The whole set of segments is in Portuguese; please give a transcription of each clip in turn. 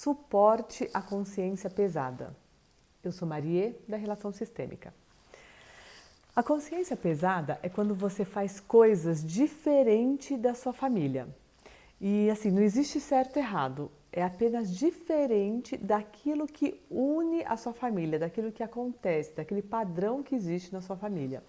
Suporte à consciência pesada. Eu sou Marie, da Relação Sistêmica. A consciência pesada é quando você faz coisas diferentes da sua família. E assim, não existe certo e errado, é apenas diferente daquilo que une a sua família, daquilo que acontece, daquele padrão que existe na sua família.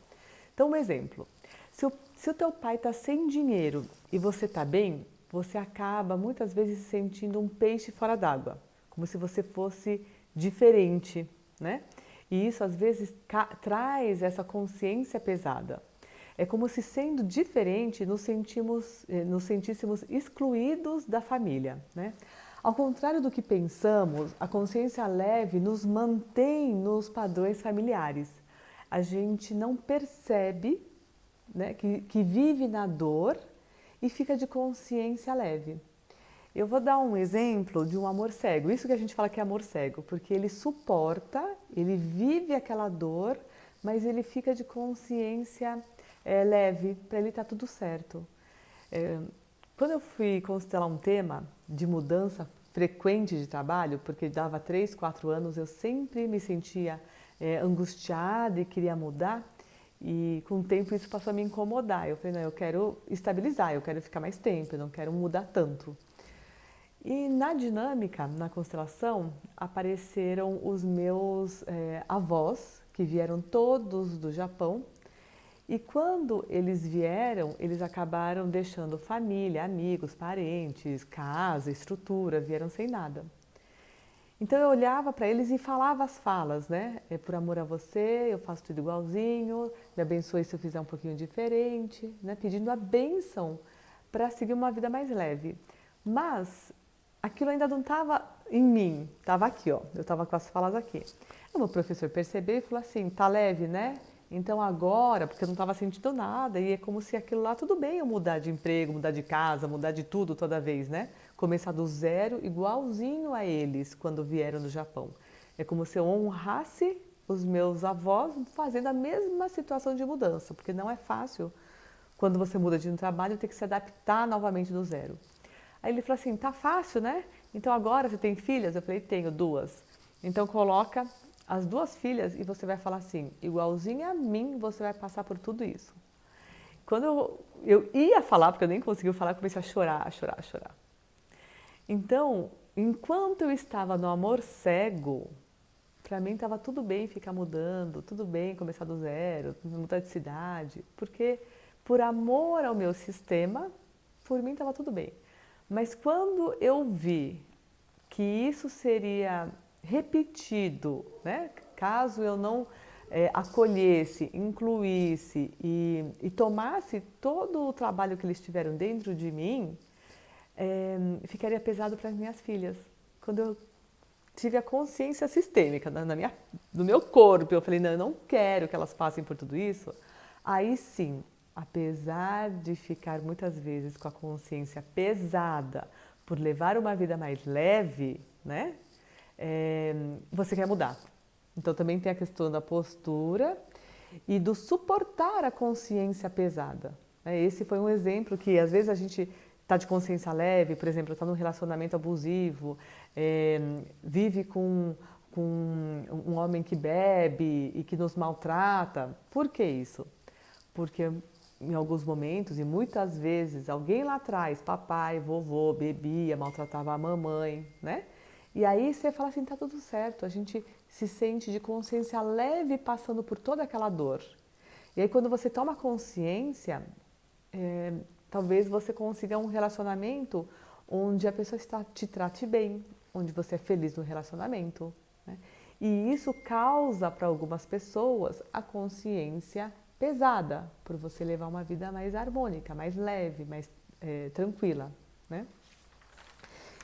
Então, um exemplo, se o teu pai está sem dinheiro e você está bem, você acaba muitas vezes se sentindo um peixe fora d'água, como se você fosse diferente, né? E isso às vezes traz essa consciência pesada. É como se sendo diferente nos sentíssemos excluídos da família, né? Ao contrário do que pensamos, a consciência leve nos mantém nos padrões familiares. A gente não percebe, né, que vive na dor e fica de consciência leve. Eu vou dar um exemplo de um amor cego, isso que a gente fala que é amor cego, porque ele suporta, ele vive aquela dor, mas ele fica de consciência leve, para ele tá tudo certo. Quando eu fui constelar um tema de mudança frequente de trabalho, porque dava 3, 4 anos, eu sempre me sentia angustiada e queria mudar, e com o tempo isso passou a me incomodar. Eu falei, não, eu quero estabilizar, eu quero ficar mais tempo, eu não quero mudar tanto. E na dinâmica, na constelação, apareceram os meus avós, que vieram todos do Japão. E quando eles vieram, eles acabaram deixando família, amigos, parentes, casa, estrutura, vieram sem nada. Então eu olhava para eles e falava as falas, né? Por amor a você, eu faço tudo igualzinho, me abençoe se eu fizer um pouquinho diferente, né? Pedindo a bênção para seguir uma vida mais leve. Mas aquilo ainda não estava em mim, estava aqui, ó. Eu estava com as falas aqui. O meu professor percebeu e falou assim, tá leve, né? Então agora, porque eu não estava sentindo nada, e é como se aquilo lá, tudo bem eu mudar de emprego, mudar de casa, mudar de tudo toda vez, né? Começar do zero, igualzinho a eles quando vieram do Japão. É como se eu honrasse os meus avós fazendo a mesma situação de mudança, porque não é fácil quando você muda de um trabalho ter que se adaptar novamente do zero. Aí ele falou assim, tá fácil, né? Então agora você tem filhas? Eu falei, tenho 2. Então coloca as 2 filhas e você vai falar assim, igualzinho a mim, você vai passar por tudo isso. Quando eu ia falar, porque eu nem consegui falar, eu comecei a chorar, a chorar, a chorar. Então, enquanto eu estava no amor cego, para mim estava tudo bem ficar mudando, tudo bem começar do zero, mudar de cidade, porque por amor ao meu sistema, por mim estava tudo bem. Mas quando eu vi que isso seria repetido, né? Caso eu não acolhesse, incluísse e tomasse todo o trabalho que eles tiveram dentro de mim, ficaria pesado para as minhas filhas. Quando eu tive a consciência sistêmica no meu corpo, eu falei, não, eu não quero que elas passem por tudo isso, aí sim, apesar de ficar muitas vezes com a consciência pesada por levar uma vida mais leve, né? Você quer mudar. Então também tem a questão da postura e do suportar a consciência pesada. Esse foi um exemplo que às vezes a gente está de consciência leve, por exemplo, está num relacionamento abusivo, vive com um homem que bebe e que nos maltrata. Por que isso? Porque em alguns momentos e muitas vezes alguém lá atrás, papai, vovô, bebia, maltratava a mamãe, né? E aí você fala assim, tá tudo certo, a gente se sente de consciência leve passando por toda aquela dor. E aí quando você toma consciência, talvez você consiga um relacionamento onde a pessoa te trate bem, onde você é feliz no relacionamento, né? E isso causa para algumas pessoas a consciência pesada, por você levar uma vida mais harmônica, mais leve, mais tranquila, né?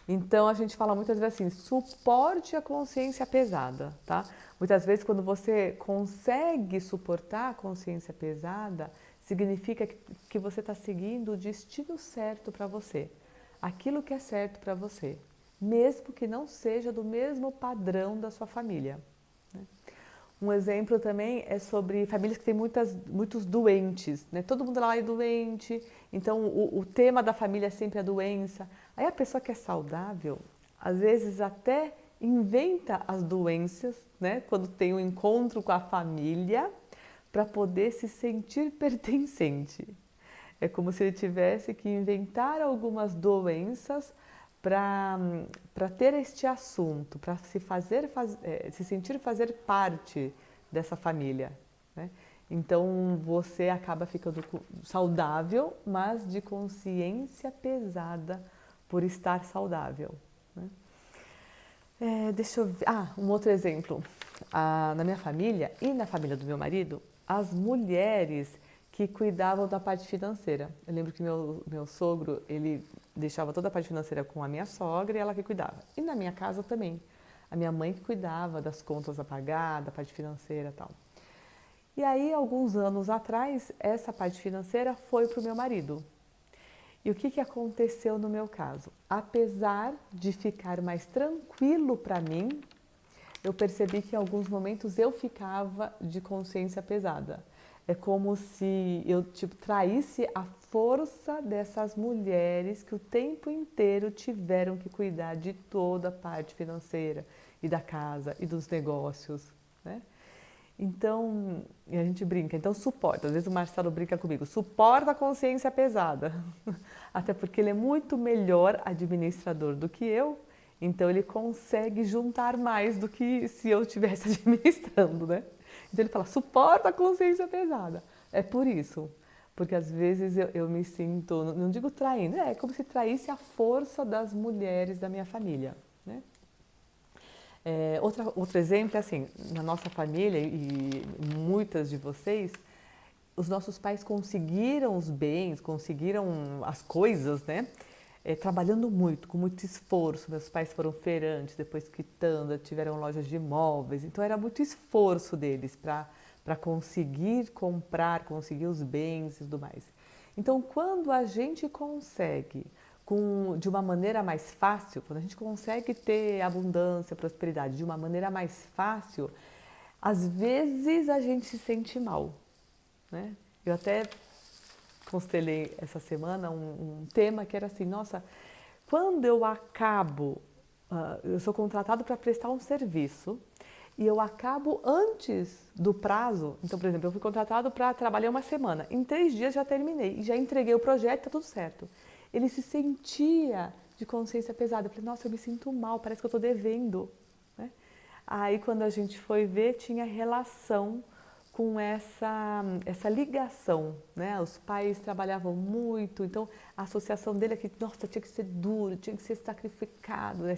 Então a gente fala muitas vezes assim, suporte a consciência pesada, tá? Muitas vezes quando você consegue suportar a consciência pesada, significa que você está seguindo o destino certo para você, aquilo que é certo para você, mesmo que não seja do mesmo padrão da sua família, né? Um exemplo também é sobre famílias que têm muitos doentes, né? Todo mundo lá é doente, então o tema da família é sempre a doença. Aí a pessoa que é saudável, às vezes até inventa as doenças, né, quando tem um encontro com a família, para poder se sentir pertencente. É como se ele tivesse que inventar algumas doenças para ter este assunto, para se sentir fazer parte dessa família, né? Então você acaba ficando saudável, mas de consciência pesada por estar saudável, né? Deixa eu ver. Um outro exemplo. Na minha família e na família do meu marido, as mulheres que cuidavam da parte financeira. Eu lembro que meu sogro, ele deixava toda a parte financeira com a minha sogra e ela que cuidava. E na minha casa também. A minha mãe que cuidava das contas a pagar, da parte financeira e tal. E aí, alguns anos atrás, essa parte financeira foi para o meu marido. E o que aconteceu no meu caso? Apesar de ficar mais tranquilo para mim, eu percebi que em alguns momentos eu ficava de consciência pesada. É como se eu traísse a força dessas mulheres que o tempo inteiro tiveram que cuidar de toda a parte financeira e da casa e dos negócios, né? Então, e a gente brinca, então suporta. Às vezes o Marcelo brinca comigo, suporta a consciência pesada. Até porque ele é muito melhor administrador do que eu, então ele consegue juntar mais do que se eu estivesse administrando, né? Então ele fala, suporta a consciência pesada. É por isso, porque às vezes eu me sinto, não digo traindo, é como se traísse a força das mulheres da minha família, né? Outro exemplo é assim, na nossa família e muitas de vocês, os nossos pais conseguiram os bens, conseguiram as coisas, né? Trabalhando muito, com muito esforço. Meus pais foram feirantes, depois quitanda, tiveram lojas de imóveis. Então era muito esforço deles para conseguir comprar, conseguir os bens e tudo mais. Então quando a gente consegue de uma maneira mais fácil, quando a gente consegue ter abundância, prosperidade de uma maneira mais fácil, às vezes a gente se sente mal, né? Eu até constelei essa semana um tema que era assim, nossa, quando eu sou contratado para prestar um serviço e eu acabo antes do prazo, então, por exemplo, eu fui contratado para trabalhar uma semana, em 3 dias já terminei, já entreguei o projeto, está tudo certo. Ele se sentia de consciência pesada, eu falei, nossa, eu me sinto mal, parece que eu estou devendo, né? Aí quando a gente foi ver, tinha relação com essa ligação, né? Os pais trabalhavam muito, então a associação dele é que, nossa, tinha que ser duro, tinha que ser sacrificado, né?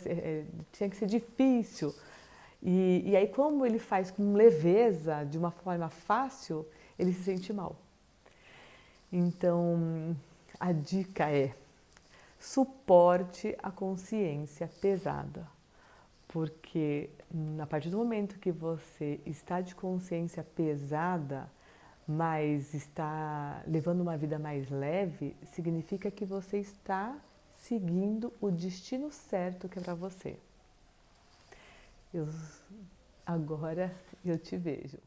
Tinha que ser difícil. E aí, como ele faz com leveza, de uma forma fácil, ele se sente mal. Então, a dica é: suporte a consciência pesada. Porque a partir do momento que você está de consciência pesada, mas está levando uma vida mais leve, significa que você está seguindo o destino certo que é para você. Agora eu te vejo.